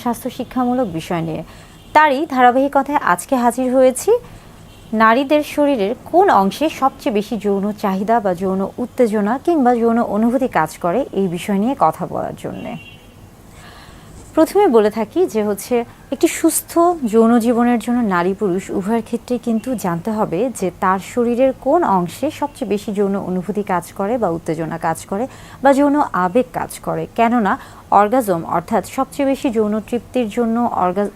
স্বাস্থ্য শিক্ষামূলক বিষয় নিয়ে তারই ধারাবাহিকতায় আজকে হাজির হয়েছি নারীদের শরীরের কোন অংশে সবচেয়ে বেশি যৌন চাহিদা বা যৌন উত্তেজনা কিংবা যৌন অনুভূতি কাজ করে এই বিষয় নিয়ে কথা বলার জন্যে। প্রথমে বলে থাকি যে একটি সুস্থ যৌন জীবনের জন্য নারী পুরুষ উভয়ের ক্ষেত্রে কিন্তু জানতে হবে যে তার শরীরের কোন অংশে সবচেয়ে বেশি যৌন অনুভূতি কাজ করে বা উত্তেজনা কাজ করে বা যৌন আবেগ কাজ করে। কেননা অর্গাজম অর্থাৎ সবচেয়ে বেশি যৌন তৃপ্তির জন্য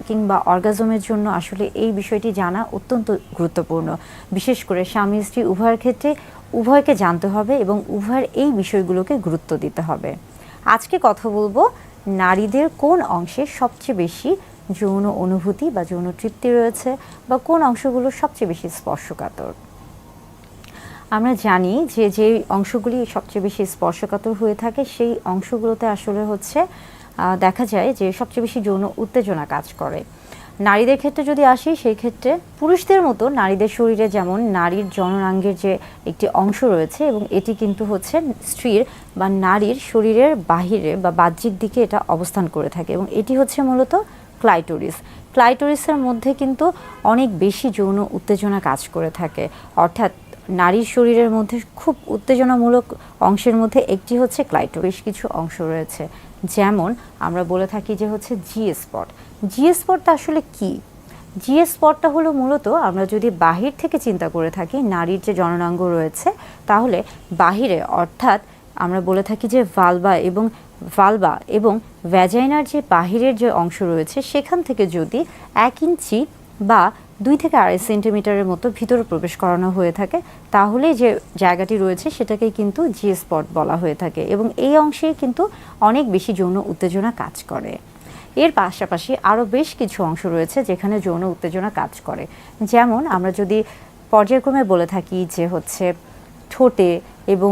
কিংবা অর্গাজমের জন্য আসলে এই বিষয়টি জানা অত্যন্ত গুরুত্বপূর্ণ। বিশেষ করে স্বামী স্ত্রী উভয়ের ক্ষেত্রে উভয়কে জানতে হবে এবং উভয়ের এই বিষয়গুলোকে গুরুত্ব দিতে হবে। আজকে কথা বলবো নারীদের কোন অংশে সবচেয়ে বেশি যৌন অনুভূতি বা যৌন তৃপ্তি রয়েছে বা কোন অংশগুলো সবচেয়ে বেশি স্পর্শকাতর। আমরা জানি যে যে অংশগুলি সবচেয়ে বেশি স্পর্শকাতর হয়ে থাকে সেই অংশগুলোতে আসলে দেখা যায় যে সবচেয়ে বেশি যৌন উত্তেজনা কাজ করে। নারীদের ক্ষেত্রে যদি আসি সেই ক্ষেত্রে পুরুষদের মতো নারীদের শরীরে যেমন নারীর জননাঙ্গের যে একটি অংশ রয়েছে এবং এটি কিন্তু স্ত্রীর বা নারীর শরীরের বাহিরে বা বাহ্যিক দিকে এটা অবস্থান করে থাকে এবং এটি মূলত ক্লাইটোরিস। ক্লাইটোরিসের মধ্যে কিন্তু অনেক বেশি যৌন উত্তেজনা কাজ করে থাকে। অর্থাৎ নারীর শরীরের মধ্যে খুব উত্তেজনামূলক অংশের মধ্যে একটি ক্লাইটোরিস। কিছু অংশ রয়েছে যেমন আমরা বলে থাকি যে জি স্পট। জি স্পটটা আসলে কি? জি স্পটটা হলো মূলত আমরা যদি বাহির থেকে চিন্তা করে থাকি নারীর যে জননাঙ্গ রয়েছে তাহলে বাহিরে অর্থাৎ আমরা বলে থাকি যে ভালভা এবং ভ্যাজাইনার যে বাহিরের যে অংশ রয়েছে সেখান থেকে যদি 1 ইঞ্চি বা 2 থেকে 2.5 সেন্টিমিটারের মতো ভিতরে প্রবেশ করানো হয়ে থাকে তাহলে যে জায়গাটি রয়েছে সেটাকে কিন্তু জি স্পট বলা হয়ে থাকে এবং এই অংশে কিন্তু অনেক বেশি যৌন উত্তেজনা কাজ করে। এর পাশাপাশি আরও বেশ কিছু অংশ রয়েছে যেখানে যৌন উত্তেজনা কাজ করে। যেমন আমরা যদি পর্যায়ক্রমে বলে থাকি যে ঠোঁটে এবং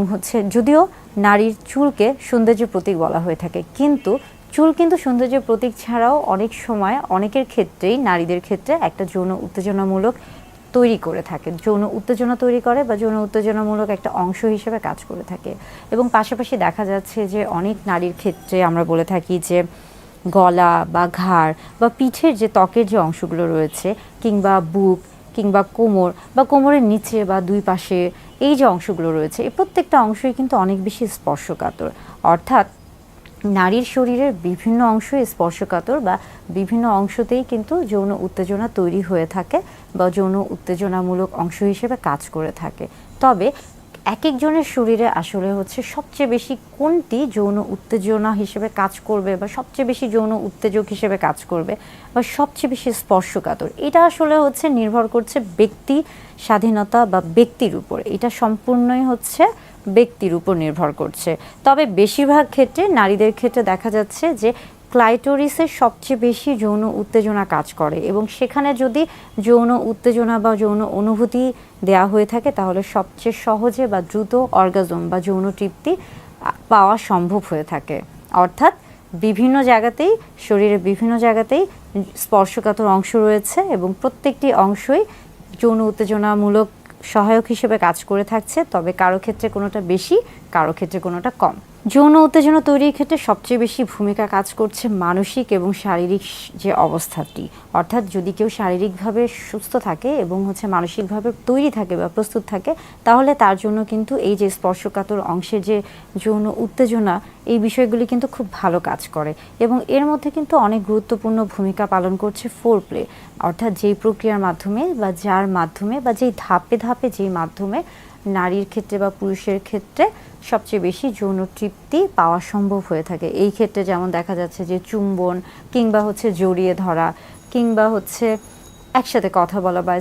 যদিও নারীর চুলকে সৌন্দর্যের প্রতীক বলা হয়ে থাকে কিন্তু চুল কিন্তু সৌন্দর্যের প্রতীক ছাড়াও অনেক সময় অনেকের ক্ষেত্রেই নারীদের ক্ষেত্রে একটা যৌন উত্তেজনামূলক তৈরি করে থাকে, যৌন উত্তেজনা তৈরি করে বা যৌন উত্তেজনামূলক একটা অংশ হিসেবে কাজ করে থাকে। এবং পাশাপাশি দেখা যাচ্ছে যে অনেক নারীর ক্ষেত্রে আমরা বলে থাকি যে গলা বা ঘাড় বা পিঠের যে ত্বকের যে অংশগুলো রয়েছে কিংবা বুক কিংবা কোমর বা কোমরের নিচে বা দুই পাশে এই যে অংশগুলো রয়েছে এই প্রত্যেকটা অংশই কিন্তু অনেক বেশি স্পর্শকাতর। অর্থাৎ নারীর শরীরের বিভিন্ন অংশই স্পর্শকাতর বা বিভিন্ন অংশতেই কিন্তু যৌন উত্তেজনা তৈরি হয়ে থাকে বা যৌন উত্তেজনামূলক অংশ হিসেবে কাজ করে থাকে। তবে এক একজনের শরীরে আসলে সবচেয়ে বেশি কোনটি যৌন উত্তেজনা হিসেবে কাজ করবে বা সবচেয়ে বেশি যৌন উত্তেজক হিসেবে কাজ করবে বা সবচেয়ে বেশি স্পর্শকাতর এটা আসলে নির্ভর করছে ব্যক্তি স্বাধীনতা বা ব্যক্তির উপর। এটা সম্পূর্ণই ব্যক্তির উপর নির্ভর করছে। তবে বেশিরভাগ ক্ষেত্রে নারীদের ক্ষেত্রে দেখা যাচ্ছে যে ক্লাইটোরিসের সবচেয়ে বেশি যৌন উত্তেজনা কাজ করে এবং সেখানে যদি যৌন উত্তেজনা বা যৌন অনুভূতি দেয়া হয়ে থাকে তাহলে সবচেয়ে সহজে বা দ্রুত অর্গাজম বা যৌন তৃপ্তি পাওয়া সম্ভব হয়ে থাকে। অর্থাৎ বিভিন্ন জায়গাতেই শরীরের বিভিন্ন জায়গাতেই স্পর্শকাতর অংশ রয়েছে এবং প্রত্যেকটি অংশই যৌন উত্তেজনামূলক সহায়ক হিসেবে কাজ করে থাকছে। তবে কারো ক্ষেত্রে কোনোটা বেশি কারো ক্ষেত্রে কোনোটা কম। যৌন উত্তেজনা তৈরির ক্ষেত্রে সবচেয়ে বেশি ভূমিকা কাজ করছে মানসিক এবং শারীরিক যে অবস্থাটি। অর্থাৎ যদি কেউ শারীরিকভাবে সুস্থ থাকে এবং মানসিকভাবে তৈরি থাকে বা প্রস্তুত থাকে তাহলে তার জন্য কিন্তু এই যে স্পর্শকাতর অংশের যে যৌন উত্তেজনা এই বিষয়গুলি কিন্তু খুব ভালো কাজ করে এবং এর মধ্যে কিন্তু অনেক গুরুত্বপূর্ণ ভূমিকা পালন করছে ফোরপ্লে। অর্থাৎ যেই প্রক্রিয়ার মাধ্যমে বা যার মাধ্যমে বা যেই ধাপে ধাপে যেই মাধ্যমে নারীর ক্ষেত্রে বা পুরুষের ক্ষেত্রে সবচেয়ে বেশি যৌন তৃপ্তি পাওয়া সম্ভব হয়ে থাকে। এই ক্ষেত্রে যেমন দেখা যাচ্ছে যে চুম্বন কিংবা জড়িয়ে ধরা কিংবা একসাথে কথা বলা বা